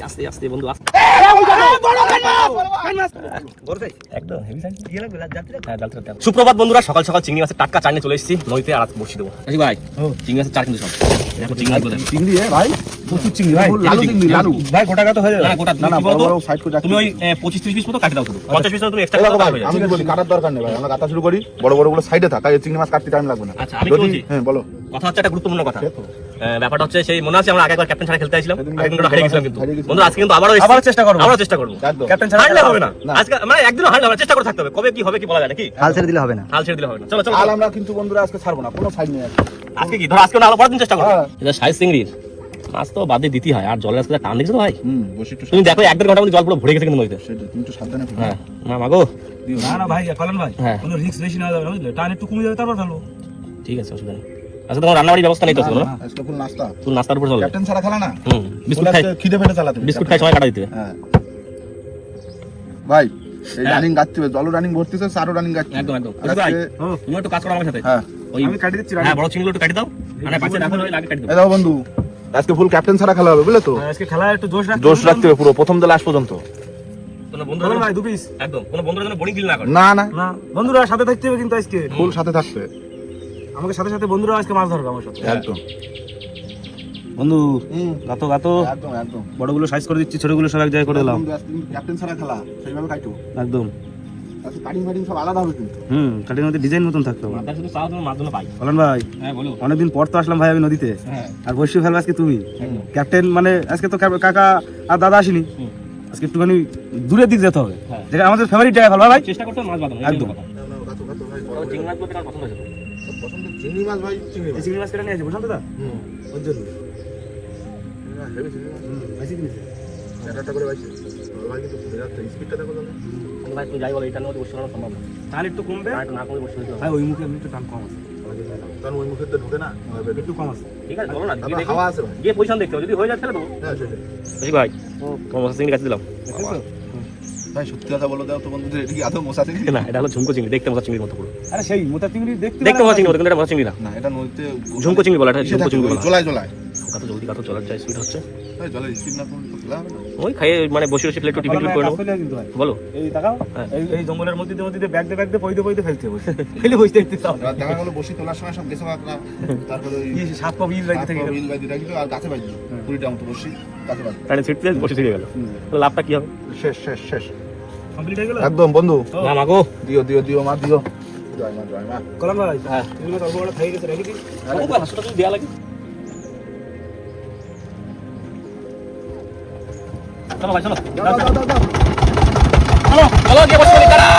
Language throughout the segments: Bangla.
আস্তে আস্তে বন্ধু আস্তে সুপ্রভাত বন্ধুরা, সকাল সকাল চিংড়ি মাছের টাটকা চাটনি চলে এসেছি নদীতে। আর বসিয়ে দেবো ভাই, চিংড়ি মাছের চার কিন্তু সব চিংড়ি ভাই, প্রচুর চিংড়ি ভাই, লালু চিংড়ি, লালু ভাই, গোটা কাটা হয়ে যাবে। না বড় বড় সাইড করে তুমি ওই 25-30 পিস মতো কাটি দাও, শুধু 50 পিস তুমি এক্সট্রা কাটা দাও। আমি বলি কাটার দরকার নেই ভাই, আমরা কাটা শুরু করি, বড় বড় গুলো সাইডে থাক, এই চিংড়ি মাছ কাটতে টাইম লাগবে না। আচ্ছা আমি বলছি, হ্যাঁ বলো। কথা হচ্ছে একটা গুরুত্বপূর্ণ কথা। ব্যাপারটা হচ্ছে সেই মনে আছে আমরা আগে একবার ক্যাপ্টেন ছাড়া খেলতে আসছিলাম, একদিন হারিয়ে গেছিলাম, কিন্তু বন্ধু আজকে কিন্তু আবারও চেষ্টা করব, ক্যাপ্টেন ছাড়া হারলে হবে না আজকে, মানে একদিনও হারলে আমরা চেষ্টা করে থাকতে হবে। কবে কি হবে কি বলা যায় নাকি, হাল ছেড়ে দিলে হবে না, হাল ছেড়ে দিলে হবে না। চলো চলো, হাল আমরা কিন্তু বন্ধুরা আজকে ছাড়বো না, কোনো সাইড নেই আজকে কি ধরো, আজকে না আরো পরের দিন চেষ্টা করব। এটা সাইজ চিংড়ির মাছ তো বাদে দিতে হয়, আর জলের আজকে টান দেখছো ভাই। তুমি দেখো 1-1.5 ঘন্টা জল পুরো ভরে গেছে কিন্তু নদীতে। তুমি একটু সাবধানে। হ্যাঁ না মাগো, না না ভাই, কলন ভাই, হ্যাঁ কোনো রিস্ক বেশি না যাবে, বুঝলে, টান একটু কমে যাবে তারপর ফেলবো। ঠিক আছে, অসুবিধা নেই। আচ্ছা তোমার রান্নাবাড়ির ব্যবস্থা নেই তো? না আজকে ফুল নাস্তা, ফুল নাস্তার উপর চলবে। ক্যাপ্টেন ছাড়া খেলা না, বিস্কুট খাই, খিদে পেটে চালাতে, বিস্কুট খাই সময় কাটা দিতে। হ্যাঁ ভাই, এই রানিং গাচ্ছে, জলও রানিং ভর্তিছে, সারও রানিং গাচ্ছে। একদম একদম ভাই, তুমি একটু কাজ করো আমার সাথে। হ্যাঁ আমি কাটি দিচ্ছি। হ্যাঁ বড় চিংড়িগুলো একটু কাটি দাও, মানে পাশে রাখো, ওই লাগে কাটি দাও। এই দাও বন্ধু, আজকে ফুল ক্যাপ্টেন ছাড়া খেলা হবে, বুঝলে তো? আজকে খেলা একটু জোশ রাখতে হবে পুরো প্রথম থেকে লাস্ট পর্যন্ত। কোনো বন্ধুরা ভাই 2 পিস একদম, কোনো বন্ধুরা যেন বোরিং ফিল না করে। না না না, বন্ধুরা সাথে থাকতে হবে কিন্তু আজকে, ফুল সাথে থাকতে আমাকে সাথে সাথে বন্ধুরা আজকে মাছ ধরবে আমার সাথে। একদম বন্ধু গাতো গাতো একদম একদম, বড়গুলো সাইজ করে দিচ্ছি, ছোটগুলো সব এক জায়গায় করে দিলাম। ক্যাপ্টেন ছাড়া খেলা সেইভাবে কাটো একদম আজকে, কাটিং ফাটিং সব আলাদা হবে কিন্তু। কাটির মধ্যে ডিজাইন মতন থাকতে হবে। মাথা শুধু চাও, তুমি মাছ ধরো পাই। কলন ভাই, হ্যাঁ বলো। অনেকদিন পর তো আসলাম ভাই আমি নদীতে, আর বসে ফেলবো আজকে তুমি ক্যাপ্টেন, মানে আজকে তো কাকা আর দাদা আসেনি, আজকে একটুখানি দূরের দিক যেতে হবে, যেটা আমাদের ফেভারিট জায়গা ফেলবা ভাই। চেষ্টা করতে মাছ বাঁধানো একদম। চিংড়ি মাছ বলতে কার পছন্দ হয়েছে? পছন্দের চিংড়ি মাছ ভাই, চিংড়ি মাছ চিংড়ি মাছ কেটে নিয়ে আসি বসন্ত দা, ওর জন্য হেভি চিংড়ি মাছ, ভাইসি কিনেছে একটা করে ভাইছে ভাই, কিন্তু বেরাতে স্পিডটা দেখো জানো ভাই, তুমি যাই বলো, এটার মধ্যে বসে সম্ভব না, তাহলে একটু কমবে আর একটু না করে বসে ভাই, ওই মুখে একটু দাম কম আছে, কারণ ওই মুখে তো ঢুকে না, একটু কম আছে। ঠিক আছে বলো না, তারপর হাওয়া আছে ভাই। গিয়ে পয়সা দেখতে হবে, যদি হয়ে যায় তাহলে দেবো। হ্যাঁ সেটাই বুঝি ভাই, তোমার মশা চিংড়ি কাছে দিলাম। ভাই, সত্যি কথা বলো দাও তো বন্ধুদের, এটা কি আদৌ মশা চিংড়ি? না এটা হলো ঝুমকো চিংড়ি, দেখতে মশা চিংড়ির মতো পুরো। আরে সেই মোটা চিংড়ি দেখতে মশা চিংড়ি মতো, কিন্তু এটা মশা চিংড়ি না, না এটা নদীতে ঝুমকো চিংড়ি বলা, এটা ঝুমকো চিংড়ি বলা। জলায় জলায় কত জলদি কত চলার চাই, স্পিড হচ্ছে ভাই, জলের স্পিড না করলে তো খেলা হবে না। ওই খাইয়ে মানে বসে বসে প্লেট টিফিন করে নেবো। কিন্তু ভাই বলো এই তাকাও, এই জঙ্গলের মধ্যে ব্যাগ দিয়ে পইতে ফেলতে হবে, ফেলে বসে দেখতে চাও। রাত দেখা গেলো বসি তোলার সময় সব গেছে কাকড়া, তারপরে ওই সাত পা বিল লাগে থেকে বিল বাইদি রাখি আর গাছে বাজলো, 20টা মতো বসি গাছে বাজলো, তাহলে ছিটতে বসে ছিড়ে গেল, লাভটা কি হবে? শেষ শেষ শেষ কমপ্লিট হয়ে গেল একদম বন্ধু। না মাগো, দিও দিও দিও মা, দিও, জয় মা জয় মা। কলম ভাই, হ্যাঁ তুমি তো অল্প খাই গেছে রেখে দিই, ও বাবা সেটা তুমি দেয়া লাগে। চলো ভাই চলো, দাও দাও দাও দাও। চলো চলো গিয়ে বসে পড়ি তারা।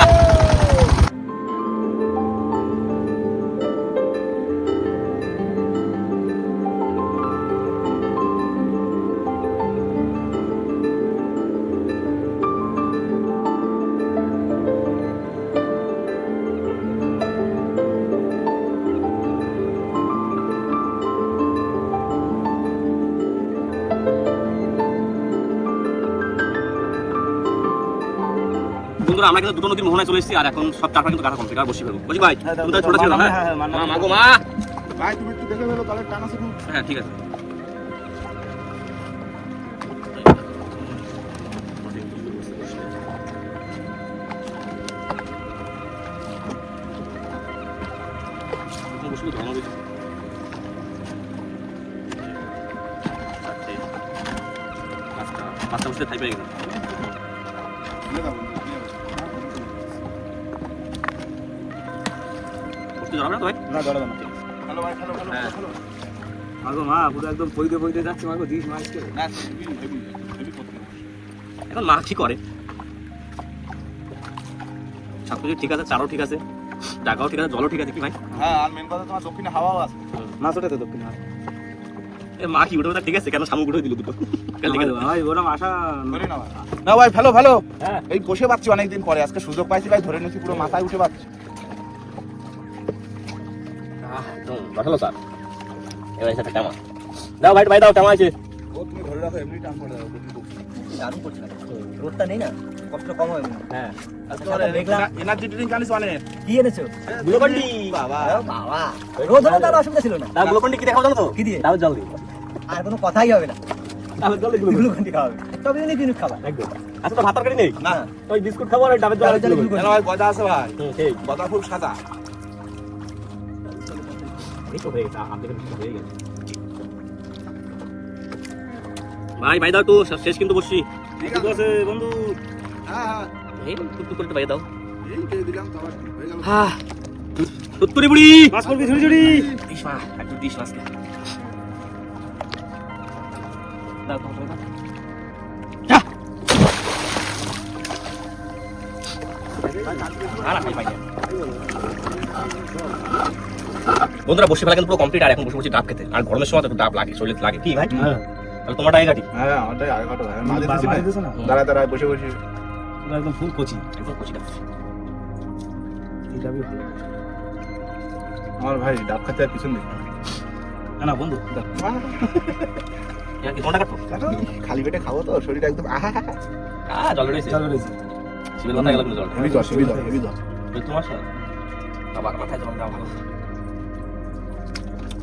বন্ধুরা আমরা কিন্তু দুটো নদীর মোহনায় চলে এসেছি, আর এখন সব চারটা কিন্তু কাটা কমপ্লিট, আর বসে ফেলবো। বুঝি ভাই, তুমি তো ছোট ছিল না? হ্যাঁ মাগো মা, ভাই তুমি একটু দেখে ফেলো, তাহলে টানা শুরু। হ্যাঁ ঠিক আছে। পাঁচটা বসে থাই পেয়ে গেল। না তো ভাই, না ধরে না। হ্যালো ভাই, হ্যালো হ্যালো হ্যাঁ। মাগো মা, পুরো একদম পইতে যাচ্ছে মাগো, দিস মাছকে না হেভি হেভি হেভি করতে হবে। এখন মাছ ঠিক করে সব কিছু ঠিক আছে, চারও ঠিক আছে, জায়গাও ঠিক আছে, জলও ঠিক আছে কি ভাই? হ্যাঁ, আর মেন কথা তোমার দক্ষিণে হাওয়াও আছে। মাছ ওঠে তো দক্ষিণ। এ মা কি উঠে ঠিক আছে, কেন শামুক উঠে দিল দুটো? ঠিক আছে ভাই ওরম আশা ধরে না ভাই। না ভাই, ফেলো ফেলো। হ্যাঁ এই বসে পাচ্ছি অনেকদিন পরে, আজকে সুযোগ পাইছি ভাই, ধরে নিয়েছি, পুরো মাথায় উঠে পাচ্ছি। বসালো স্যার, এবার সেটা কেমন দাও ভাই, ভাই দাও কেমন আছে? ও তুমি ধরে রাখো, এমনি টান করে দাও। দারুণ করছে না, রোদটা নেই না, কষ্ট কম হবে না। হ্যাঁ দেখলাম এনার্জি ড্রিঙ্ক আনিস অনেক। কি এনেছো? গ্লুকন্ডি। বাবা রোদ হলে তার অসুবিধা ছিল না। দাও গ্লুকন্ডি কি দেখাও জানো তো? কি দিয়ে? দাও জল দিই। আর কোনো কথাই হবে না। ডাবের জল এগুলো গ্লুকন্ডি খাওয়া হবে, তবে এনে জিনিস খাবা। একদম। আচ্ছা তো ভাত তরকারি নেই? না, ওই বিস্কুট খাবো আর ওই ডাবের জল ডাবের জলে এগুলো। গ্লুকন্ডি। ভাই গদা আছে ভাই, সেই গদা খুব সাদা। এই তো হয়ে গেছে, আপনাদের হয়ে গেছে। ভাই ভাই দাও তো, শেষ কিন্তু বসছি। ঠিক ঠিক আছে বন্ধু। হ্যাঁ এই টুকটুক করে ভাই দাও। এই কে দিলাম তো আবার হয়ে গেল। হ্যাঁ তুত্তুরি বুড়ি মাছ পড়বি ঝুড়ি ঝুড়ি। দিস মা একটু দিস মাছকে দাও তো দাও। যা আলা খাই ভাই। বন্ধুরা বসে ফেলা কিন্তু পুরো কমপ্লিট, আর এখন বসে বসে ডাব খেতে। আর গরমের সময় তো একটু ডাব লাগে, শরীরে লাগে কি ভাই? হ্যাঁ তাহলে তোমারটা আগে কাটি। হ্যাঁ আমারটাই আগে কাটো ভাই, মাঝে মাঝে দিছে না? দাঁড়ায় দাঁড়ায় বসে বসে। পুরো একদম ফুল কচি। একদম কুচি ডাব। এই ডাবই ভালো। আমার ভাই ডাব খেতে আর পিছন দিক না না বন্ধু দাও। এর কি তোমারটা কাটো? খালি পেটে খাবো তো, শরীরটা একদম আহা জল রয়েছে। চলো রয়েছে। শিবের মাথায় গেল কিন্তু জল। হেভি দশ হেভি দশ হেভি দশ। ওই তোমার সাথে বাবা মাথায় জল দাও ভালো।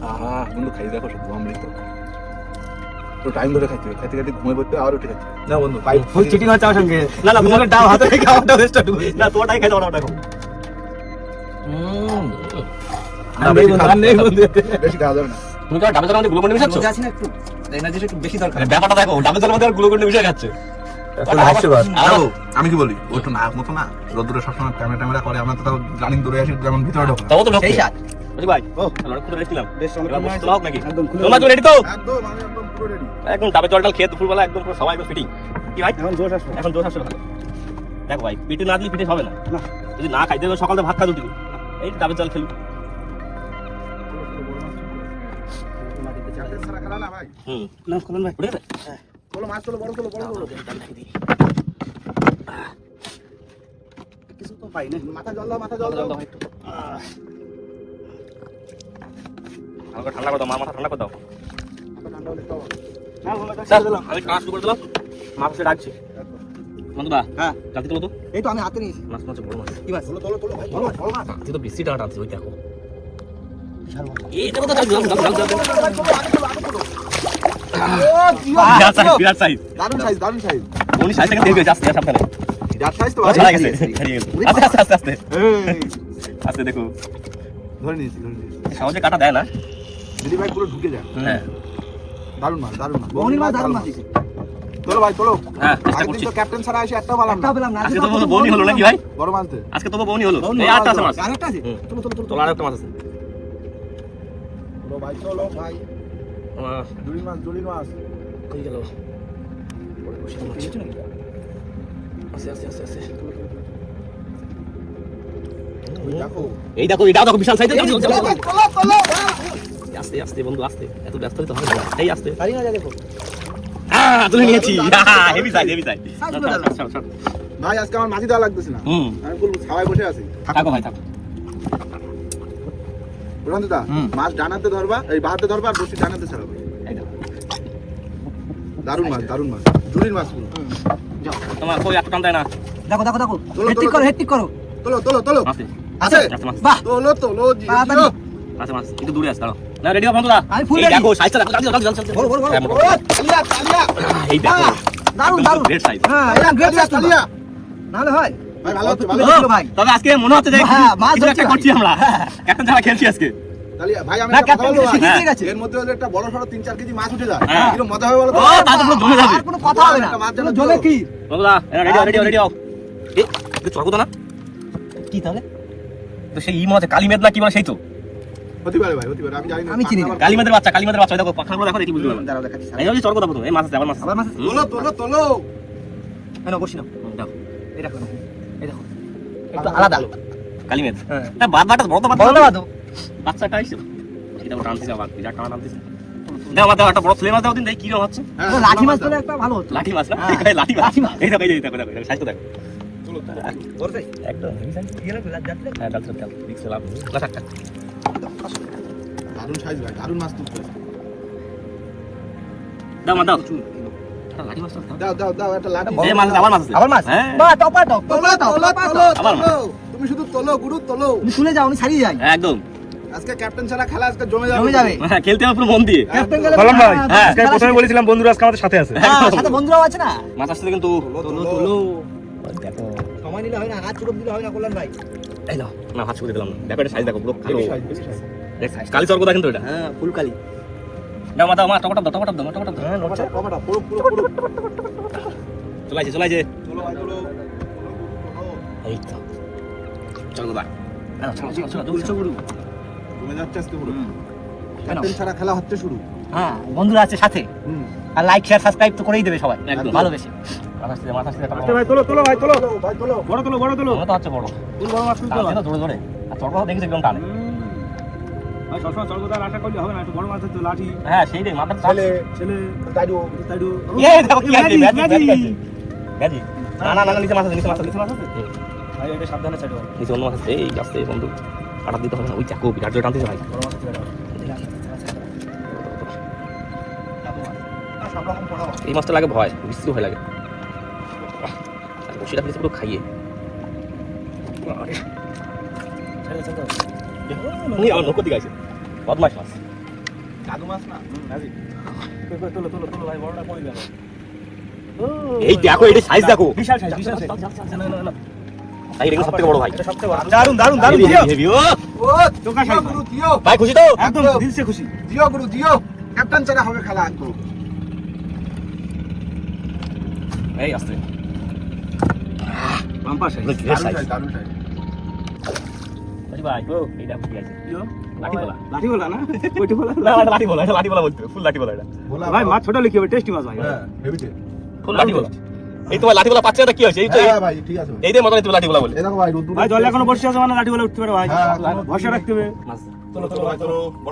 আহা বন্ধু খাই দেখো শুধু অমৃত। তো টাইম ধরে খাইতে হবে, খাইতে খাইতে ঘুমিয়ে পড়তে আর উঠে খাইতে হবে। না বন্ধু পাইপ ফুল চিটিং হচ্ছে আমার সঙ্গে। না না তোমাকে ডাব হাতে রেখে আমারটা ওয়েস্ট হবে। না তোমারটাই খাই দাও ওটা খাও। আর নেই বন্ধু, আর নেই বন্ধু। বেশি খাওয়া যাবে না। তুমি তো ডাবের জলের মধ্যে গ্লুকন্ডি মিশাচ্ছ? মজা আছে না একটু, এনার্জিটা একটু বেশি দরকার। ব্যাপারটা দেখো, ডাবের জলের মধ্যে গ্লুকন্ডি মিশিয়ে খাচ্ছে। যাবো, আমি কি বলি ওটা না মতো না, রোদ্দুরে সবসময় ক্যামেরা করে, আমরা তো তাও রানিং দৌড়ে আসি যেমন ভিতরে ঢোকা। তাও তো ঢোকে। সেই সাত। বুঝলি ভাই? ও তাহলে অনেক রেস্ট নিলাম। বেশ অনেক এবার সময় বসতে হোক নাকি? একদম খুলে তোমরা তো রেডি তো? একদম আমি একদম পুরো রেডি। একদম ডাবের জলটা খেয়ে দুপুরবেলা একদম পুরো সবাই একদম ফিটিং। কি ভাই? এখন জোশ আসবে। এখন জোশ আসছে ভালো। দেখো ভাই, পিঠে না দিলে পিঠে হবে না। না। যদি না খাইতে হবে সকালে ভাত খা দুটি। এই ডাবের জল খেলু। ছাড়া খালা না ভাই। হুম। না খুলেন ভাই। উঠে গেছে? তোলো মাছ তোলো, বড় তোলো, বড় তোলো। কিছু তো পাই না। মাথা জল দাও, মাথা জল দাও। হালকা ঠান্ডা করে দাও, মাথা ঠান্ডা করে দাও। ঠান্ডা হলে খাও। হ্যাঁ বন্ধু স্যার, আমি কাজ শুরু করে দিলাম। মা বসে ডাকছি। বন্ধুরা, হ্যাঁ, জানতে তোলো তো? এই তো আমি হাতে নিয়েছি। মাছ মাছ বড় মাছ। কি মাছ? তোলো তোলো তোলো ভাই, তোলো বড় মাছ। তুই তো বেশি টানা টানছিস, ওই দেখো। বিশাল মাছ। এই দেখো তো, জল জল জল জল। ও কি বিরাট সাইজ, বিরাট সাইজ। দারুণ সাইজ, দারুণ সাইজ। উনি সাইজ থেকে দেখে যাচ্ছে, সাবধানে। বিরাট সাইজ তো ও ভাই। ছাড়া গেছে, ছাড়িয়ে গেছে। আস্তে আস্তে আস্তে আস্তে। এই, আস্তে দেখো। ধরে নিয়েছি, ধরে নিয়েছি। সহজে কাটা দেয় না। দিদি ভাই পুরো ঢুকে যায়। হ্যাঁ। দারুণ মাছ, দারুণ মাছ। বৌনির মাছ দারুণ মাছ দিছে। তোলো ভাই, তোলো। হ্যাঁ, চেষ্টা আগের দিন করছি। তো ক্যাপ্টেন ছাড়া এসে একটাও পালাম না। একটাও পেলাম না। আজকে তো বউনি হলো নাকি ভাই? বড় মানতে। আজকে তো বউনি হলো। বৌনি এই আটটা আছে মাছ। আরেকটা আছে? হুম। চলো চলো চলো। তোলা আরেকটা মাছ আছে। তোলো ভাই, তোলো ভাই। আহ, জুড়ি মাছ, জুড়ি মাছ। কই গেল? আস্তে আস্তে আস্তে আস্তে। ওই দেখো। এই দেখো, এটাও দেখো বিশাল সাইজ। তোলো তোলো। আস্তে আস্তে বন্ধু, আস্তে। এত ব্যস্ত হলে তো হবে না। এই আস্তে। পারি না, যা দেখো। তুলে নিয়েছি। Heavy size, heavy size. ভাই আজকে আমার মাঝি দেওয়া লাগতেছে না। হুম। আমি বলবো ছাওয়ায় বসে আছি। থাকো ভাই, থাকো। বলুন দাদা, হুম। মাছ ডানাতে ধরবা, এই বাহাতে ধরবা আর বসি ডানাতে ছাড়াবে। এই দেখো। দারুণ মাছ, দারুণ মাছ। জুড়ির মাছ পুরো। তোমার কই এত টান দেয় না। দেখো দেখো দেখো। তোলো, হেড ঠিক তোলো। করো, হেড ঠিক করো। তোলো, তোলো, তোলো। আস্তে। আছে? আস্তে মাছ। বাহ, তোলো, তোলো, জিও, তাড়াতাড়ি। জিও। আচ্ছা মাছ একটু দূরে আছে, দাঁড়াও। না রেডি হও বন্ধুরা। আমি full এই ready। দেখো সাইজটা দেখো, জলদি জলদি জলদি। বড়, বড়, বড়। হ্যাঁ, ও, মোটামুটি। তালিয়া, তালিয়া। এই দেখো। বাহ, দারুণ দারুণ। Great size. হ্যাঁ, এটা গ্রেট সাইজ তালিয়া। নাহলে হয়। ভাই ভালো হচ্ছে, ভালো তুলে হচ্ছে। দিলো ভাই। তবে আজকে মনে হচ্ছে যে হ্যাঁ, মাছ কিছু একটা ধরছি করছি আমরা। ক্যাপ্টেন ছাড়া খেলছি আজকে। তালিয়া, ভাই আমি না, একটা কথা ক্যাপ্টেন বলবো ভাই। শিখিয়ে হ্যাঁ। দিয়ে গেছে। এর মধ্যে হলে একটা বড় সড়ো 3-4 কেজি মাছ উঠে যায়। হ্যাঁ। কিরকম মজা হবে বলো তো? ও, তা তো পুরো জমে যাবে। আর কোনো কথা হবে না। একটা মাছ যেন পুরো জমে কি? বন্ধুরা রেডি হও, রেডি হও, রেডি হও। এই এটা চড়কো তো না? কি তাহলে? তো সেই ই মাছ কালিমেদ না কি বলে সেই তো। হতে পারে ভাই, হতে পারে। আমি জানি না। আমি চিনি না। কালিমেদের বাচ্চা, কালিমেদের বাচ্চা। ওই দেখো পাখাগুলো দেখো, দেখি বুঝতে পারবে না। দাঁড়াও দেখাচ্ছি। এই যে চড়কো দেখো তো, এই মাছ আছে, আবার মাছ আছে। আবার মাছ আছে? তোলো, তোলো, তোলো। নাও, বসি নাও। দেখো এই দেখো, এই দেখো। একটু আলাদা। কালিমেদ। হ্যাঁ। হ্যাঁ, বাদটা বড় তো বড় বাদ। না বাদো। বাচ্চাটা আইছে। এটা টানতেছে আবার, বিরাট টানা টানতেছে। দাও আমার, দাও একটা বড় স্লে মাছ দাও দিন, দেখি কি রকম হচ্ছে। হ্যাঁ, লাঠি মাছ পেলে একটা ভালো হতো। লাঠি মাছ না? হ্যাঁ। এই লাঠি মাছ। লাঠি মাছ। এই দেখো, এই দেখো, দেখো, দেখো, সাইজ তো দেখো। তোলো, তোলো। করবে? একদম হেভি সাইজ। ইয়ে লাগবে, যাচ্ছে। হ্যাঁ, ডাল ডাল মিক্স লাভ। না থাক থাক। দারুণ সাইজ ভাই, দারুণ মাছ তুলতে। দাও মা দাও। একটা লাঠি মাছ দাও। দাও, দাও, দাও একটা লাঠি। এই মাছ আছে, আবার মাছ আছে। আবার মাছ? হ্যাঁ। বাহ, টপা টপ, তোলো, টপা টপ, তোলো, টপা তোলো, টপ। আবার তোলো। তুমি শুধু তোলো, গুরু তোলো। তুমি শুনে যাও, আমি ছাড়িয়ে যাই। একদম। আজকে ক্যাপ্টেন ছাড়া খেলা আজকে জমে জমে যাবে। হ্যাঁ, খেলতে হবে পুরো মন দিয়ে। ক্যাপ্টেন গেলে বললাম ভাই হ্যাঁ, আজকে প্রথমে বলেছিলাম বন্ধুরা আজকে আমাদের সাথে আছে। হ্যাঁ, সাথে বন্ধুরাও আছে না। মাথার সাথে কিন্তু তোলো। দেখো সময় নিলে হয় না, হাত চুরপ দিলে হয় না কল্যাণ ভাই। এই নাও, না হাত ছুঁড়ে দিলাম না। ব্যাপারটা সাইজ দেখো পুরো কালো। দেখ, কালি চরকদা কিন্তু এটা। হ্যাঁ, ফুলকালি। দাও মা, দাও মা, টমাটো দাও, টমাটো দাও, টমাটো দাও। হ্যাঁ, নড়ছে। চলাইছে। চলো ভাই চলো এই তো। চরকদা। চলো। জমে যাচ্ছে আজকে পুরো ক্যাপ্টেন ছাড়া খেলা হচ্ছে শুরু হ্যাঁ, বন্ধুরা আছে সাথে। আর লাইক শেয়ার সাবস্ক্রাইব তো করেই দেবে সবাই। একদম। ভালোবেসে। মাথার সাথে আচ্ছা ভাই তোলো ভাই তোলো। ভাই চলো বড় তোলো। মনে তো হচ্ছে বড়। তুল বড় মাছ তুলতে টানছে তো জোরে। আর চরকদা দেখেছো কিরকম টানে। ভাই সবসময় চলগোদার আশা করলে হবে না, একটু বড় মাছ ধরতে হবে, লাঠি হ্যাঁ, সেই রে মাথার ছেলে দাঁড়িয়ে তাইডু দেখো কি আছে, ব্যাজি। না, নিচে মাছ আছে। ভাই এটা সাবধানে ছাড়ো ভাই। নিচে অন্য মাছ আছে। এই আস্তে বন্ধু। কাটা দিতে হবে না। ওই চাকু বিরাট জোরে টানতেছে ভাই। বড় মাছ ছেড়ে দাও। সব রকম পড়া এই মাছটা লাগে ভয়, বিশ্রী ভয় লাগে। আর বসিটা ফেলেছে পুরো খাইয়ে। উনি আমার নৌকো দিকে আছে। বদমাশ মাছ। জাদু মাছ না তোলো ভাই, বড়টা পড়ে গেল। এই দেখো, এটা সাইজ দেখো। বিশাল সাইজ। তাই রেঙ্গা সবথেকে বড় ভাই। এটা সবচেয়ে বড়। দারুন হেভি, দিও। হেভি। ও ও দিও গুরু দিও ভাই খুশি তো? একদম দিলসে খুশি। দিও গুরু দিও ক্যাপ্টেন ছাড়া হবে খেলা একদম এই আস্তে। Bumper size. ঢের সাইজ। দারুণ সাইজ ভাই এই দেখো কি আছে। লাঠি বলা। লাঠি বলা না? ওইটা বলা। না, এটা লাঠি বলা। এটা লাঠি বলা বলতে হবে। ফুল লাঠি বলা এটা। বলা ভাই মাছ ছোট লিখি হবে, টেস্টি মাছ ভাই। হ্যাঁ হেভিতে ফুল লাঠি বলা। এই তো ভাই লাঠি বলা পাচ্ছে এটা কি হয়েছে? এই তো হ্যাঁ ভাই ঠিক আছে এই মতন এই তো লাঠি বলা বলে। এই দেখো ভাই রোদ্দুর ভাই জল এখনো বসে আছে মানে লাঠি বলে উঠতে পারে ভাই। হ্যাঁ, ভরসা রাখতে হবে। মাছ। তোলো ভাই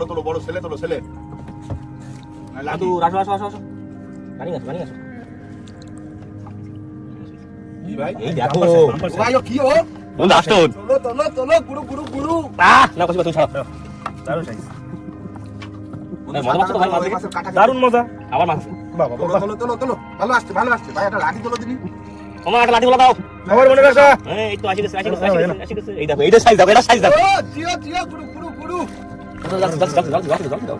তোলো বড় ছেলে তোলো ছেলে লাডু আসো। গাড়ি আসো। কি ভাই এই দেখো। ভাই ও কি ও বন্ধু আসতো। তোলো গুরু না কইবা তুমি ছাড়ো। দারুন সাইজ। মজা মাছ তো ভাই মাছ দেখে। দারুন মজা। আবার মাছ। বাবা তোলো ভালো আসছে ভাই একটা লাঠি তোলো দিবি তোমার একটা লাঠি বলা দাও। সবার মনে রাখা। এই তো আসি গেছে। এই দেখো, এটা সাইজ দেখো, এটা সাইজ দেখো। ও জিও গুরু দাও।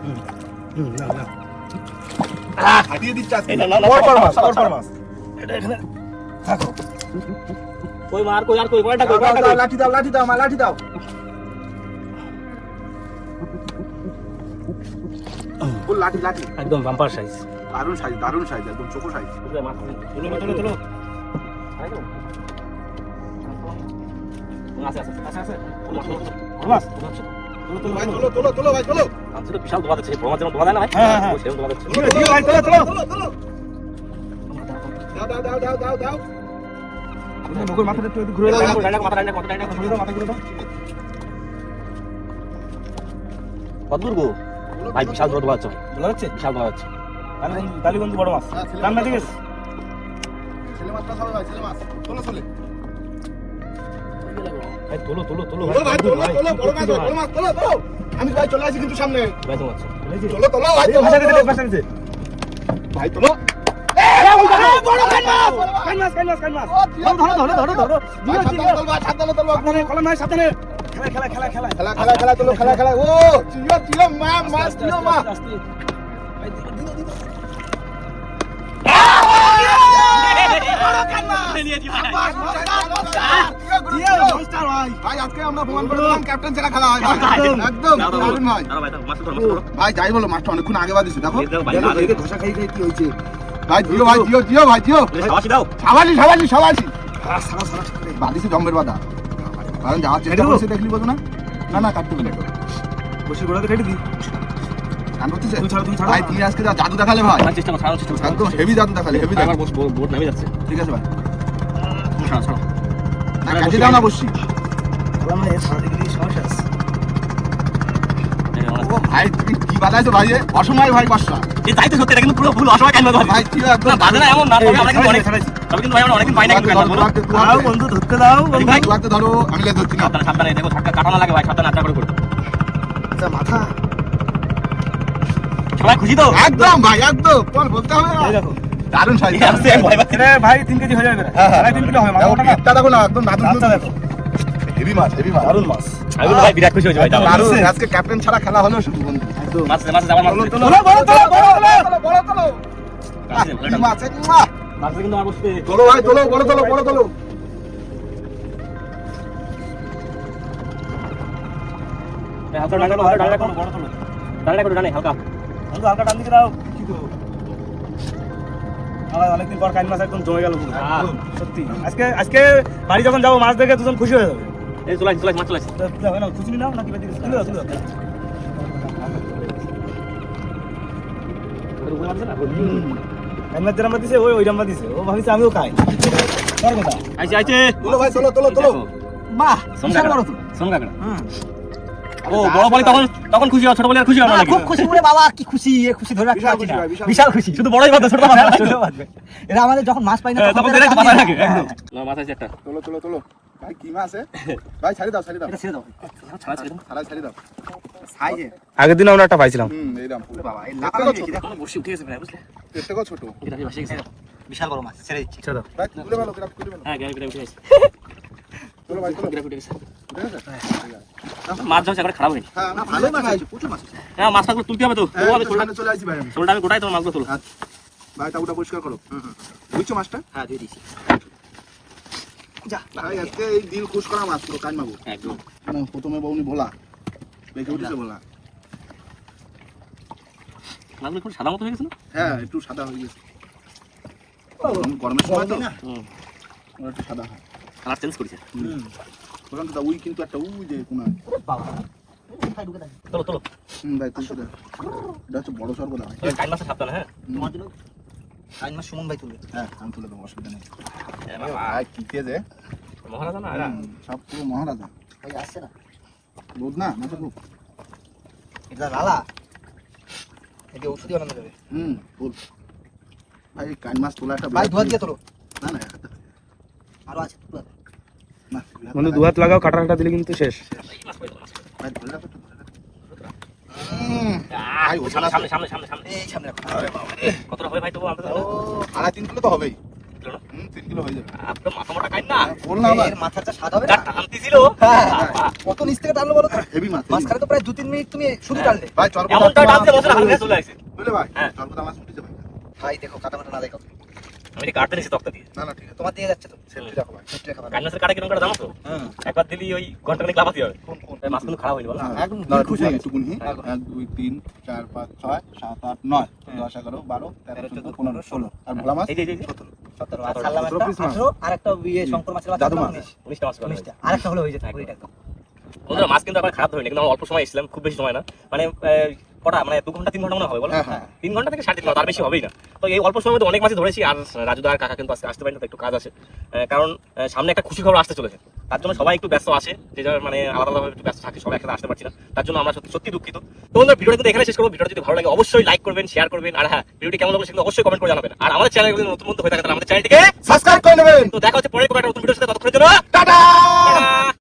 হাঁটিয়ে দিচ্ছে আজকে এটা না পর মাছ। এটা এখানে থাকো। কই মার কই আর কই বড়টা কই লাঠি দাও মা লাঠি দাও ফুল লাঠি একদম বাম্পার সাইজ। দারুণ সাইজ একদম চোখো সাইজ তোলো। আছে। মাছ। তোলো ভাই তোলো আনছে তো বিশাল দোয়া দিচ্ছে। বড় মাছ যেমন দোয়া দেয় না ভাই? হ্যাঁ। সেরকম দোয়া দিচ্ছে। দিও ভাই তোলো। দাও নৌকোর মাথাটা একটু ঘুরে দাও। মাথা ঘুরে দাও। কত দূর গো? ভাই বিশাল দোয়া দোয়া হচ্ছে। বলা যাচ্ছে? বিশাল দোয়া হচ্ছে। তালি বন্ধু বড় মাছ। রান্না দিকে ছেলে মাছটা সবাই ভাই ছেলে মাছ তোলো ভাই তোলো। ভাই বড় মাছ তোলো আমি ভাই চলে আসি কিন্তু সামনে ভাই তো মাছ। তোলো ভাই ভাষা দিতে। ভাই তোলো কান মাছ। ধরো। ভাই সাবধানে তোলো কলম নাই সাবধানে। খেলা। খেলা ও জিও মাছ মা ভাই আজকে আমরা প্রমাণ করে দিলাম ক্যাপ্টেন ছাড়া খেলা হয় একদম দারুণ ভাই ভাই যাই বলো মাছটা অনেকক্ষণ আগে বাদিছে দেখো ঘষা খাই কি হয়েছে ভাই দিও সাবাসি বাদিছে জম্বের বাদা কারণ যাওয়ার চেষ্টা করছে দেখলি বলো না কাটতে বলে বসে গোড়াতে কেটে দি। কান করতেছে তুই ছাড়ো। ভাই তুই আজকে জাদু দেখালে ভাই চেষ্টা কর, একদম হেভি জাদু দেখালে হেভি আমার বোট নামে যাচ্ছে। ঠিক আছে ভাই না কাটে দাও না বসছি ও ভাই তুমি কি বাদাইছো ভাই অসময় ভাই কষ্ট এই তাই তো সত্যি, এটা কিন্তু পুরো ফুল অসময় কাইমা ভাই। ভাই তুই একদম না বাজে না এমন না, তবে আমরা কিন্তু অনেক তবে কিন্তু ভাই আমরা অনেকদিন পাই না কিন্তু কাইমা বলো। দাও বন্ধু ধরতে দাও বন্ধু। ভাই তুই ধরো আমি লে ধরছি না সাবধানে দেখো, ঝটকা কাটানো লাগে ভাই, সাবধানে আচ্ছা করে করো। মাথা সবাই খুশি তো? একদম ভাই একদম তোর বলতে হবে না এই দেখো দারুণ সাইজ এই আসছে ভয় পাচ্ছি। এটা ভাই 3 কেজি হয়ে যাবে। হ্যাঁ, হ্যাঁ। 3.5 কিলো হবে দেখো মাথাটা না। পেটটা দেখো না একদম নাদুস রাস্তা নাদুস। দেখো। হেভি মাছ দারুণ মাছ। আমি কিন্তু ভাই বিরাট খুশি হয়েছি ভাই যাওয়ার। দারুণ আজকে ক্যাপ্টেন ছাড়া খেলা হলো শুধু বন্ধু একদম। মাছ যাবার মাছ তোলো, কি মাছ মাছ কিন্তু আমার বসতে তোলো ভাই তোলো বড় তোলো হালকা ডানে রাখো বড় তোলো ডানে রাখো ডানে হালকা বন্ধু হালকা টান দিকে দাও। কি করবো? আমার অনেকদিন পর কাইন মাছ একদম জমে গেল পুরো। সত্যি আজকে বাড়ি যখন যাবো মাছ দেখে দুজন খুশি হয়ে যাবে। এই চলে মাছ চলে তো হবে না, খুশি নাও নাকি বেদিকে তুলে দাও, তুলে দাও। কাইন মাছ যেরকম দিছে ওই রাম্বা দিছে, ও ভাবিছে আমিও খাই। তার কথা আইছে তোলো ভাই তোলো বাহ সোমকা বিশাল বড় তো সোমকা ও বড় বলে তখন খুশি হয়, ছোট বলে আর খুশি হয় না নাকি? খুব খুশি করে বাবা, কি খুশি, এ খুশি ধরে রাখতে পারছি না। বিশাল খুশি, শুধু বড়ই বাদ ছোট বাদ এরা আমাদের যখন মাছ পাই না তখন এরা direct মাথায় রাখে একদম। না মাথায় আছে একটা। তোলো ভাই কি মাছ ভাই ছাড়ি দাও এটা ছেড়ে দাও। ছাড়ি দাও সাইজে আগের দিন আমরা একটা পাইছিলাম। এইরাম বাবা এই লাফানো দেখি দেখো, বসে উঠে গেছে প্রায় বুঝলে? এর থেকেও ছোট এটা বসে গেছে। বিশাল বড় মাছ, ছেড়ে দিচ্ছি। ছেড়ে দাও। ভাই তুলে ভালো গ্রাফ তুলে ভালো হ্যাঁ গায়ে উঠে গেছে। তোলো ভাই তোলো উঠে গেছে। ঠিক আছে মাছ যাচ্ছে একবার খারাপ হয়নি। হ্যাঁ না ভালো মাছ আছে, প্রচুর মাছ আছে। হ্যাঁ মাছগুলো তুলতে হবে তো। হ্যাঁ, ও আমি সামনে চলে আসি ভাই আমি ছোটটা আমি গোটাই তোমার মাছগুলো তোলো। আচ্ছা ভাই তাবুটা পরিষ্কার করো বুঝছো মাছটা হ্যাঁ দিয়ে দিছি। যা ভাই আজকে এই দিল খুশ করা মাছ পুরো কান মাগো একদম। প্রথমে বউনি ভোলা দেখে উঠেছে ভোলা মাছগুলো একটু সাদা মতো হয়ে গেছে না? হ্যাঁ একটু সাদা হয়ে গেছে গরমের সময় তো হুম। ওরা একটু সাদা হয় কালার চেঞ্জ করেছে। প্রশান্ত দা উই কিন্তু একটা উই যে কোনা বাবা কোথায় ঢুকে থাকে? তোলো। ভাই তুলছো দেখ এটা হচ্ছে বড় সর্বদা ভাই কাইন মাছের সাবধানে হ্যাঁ। তোমার জন্য কাইন মাছ সুমন ভাই তুলবে। হ্যাঁ আমি তুলে দেবো অসুবিধা নেই এ বাবা, ভাই কি তেজে মহারাজা না এরা? সব পুরো মহারাজা ভাই আসছে না, দুধ না মাছের দুধ এটা লালা, এটি ওষুধি বানানো যাবে। ফুল ভাই কান মাছ তোলা একটা ভাই ধোয়া দিয়ে তোলো, না না আরো আছে তুলো। না বন্ধু দু হাত লাগাও, কাটা দিলে কিন্তু শেষ। ভাই ধরে রাখো একটু, ধরে রাখো। ভাই ও সামনে সামনে সামনে সামনে সামনে। এই সামনে রাখো। আরে বাবা রে কতটা হবে ভাই তবু আমাদের ও 3.5 কিলো তো হবেই কিলো না? 3 কিলো হয়ে যাবে আপনার মাথা মোটা কাইন না? বল না ভাই এর মাথাটা স্বাদ হবে যা না। টানতি ছিল। হ্যাঁ, কত নিচ থেকে টানলো বলো তো? হেভি মাছ মাঝখানে তো প্রায় 2-3 মিনিট তুমি শুধু টানলে। ভাই চরপদা এমনটা টানতে বসে হালকা চলে আসছে। বুঝলে ভাই হ্যাঁ। চরপদা মাছ উঠেছে ভাই ভাই দেখো কাটা মাটা না দেখো, আমি এটা কাটতে নিছি তক্তা দিয়ে। না না ঠিক আছে তোমার দিয়ে যাচ্ছে তো। সেফটি রাখো ভাই সেফটি রাখা ভালো। কাইন মাছের কাটা কিরকম করে জানো তো? হ্যাঁ একবার দিলি ওই ঘন্টা খানিক লাফাতে হবে। কোন কোন তাই মাছ কিন্তু খারাপ হয়নি বল না? একদম না খুশ খুশি হয়ে গেছে। টুকুনি একদম। 1 2 3 4 5 6 7 8 9 10 11 12 13 14 15 16 আর ভোলা মাছ এই যে 17 আর ছাড়লাম 17 একটা piece মাছ। 18 আর একটা ইয়ে শঙ্কর মাছের বাচ্চা জাদু মাছ। 19টা মাছ করে 19টা আরেকটা হলে হয়ে যেত পুরোটা একদম। বন্ধুরা মাছ কিন্তু আবার খারাপ হয়নি, কিন্তু আমরা অল্প সময় এসেছিলাম, খুব বেশি সময় না, মানে কটা মানে 2 ঘন্টা 3 ঘন্টা মনে হবে বলো? হ্যাঁ, হ্যাঁ। 3 ঘন্টা থেকে 3.5 ঘন্টা, তার বেশি হবেই না। তো এই অল্প সময়ের মধ্যে অনেক মাছই ধরেছি। আর রাজুদা আর কাকা কিন্তু আজকে আসতে পারেনি, তো একটু কাজ আছে, কারণ সামনে একটা খুশি খবর আসতে চলেছে, তার জন্য সবাই একটু ব্যস্ত আছে, যে যার মানে আলাদা আলাদাভাবে একটু ব্যস্ত থাকে, সবাই একসাথে আসতে পারছি না, তার জন্য আমরা সত্যি দুঃখিত। তো বন্ধুরা ভিডিওটা কিন্তু এখানে শেষ করবো। ভিডিওটা যদি ভালো লাগে অবশ্যই লাইক করবেন, শেয়ার করবেন, আর হ্যাঁ ভিডিওটি কেমন লাগলো সেটা অবশ্যই কমেন্ট করে জানাবেন। আর আমাদের চ্যানেলে যদি নতুন বন্ধু হয়ে থাকে তাহলে আমাদের চ্যানেলটিকে সাবস্ক্রাইব করে নেবেন তো দেখা হচ্ছে পরের কোনো একটা নতুন ভিডিওর সাথে, ততক্ষণের জন্য টাটা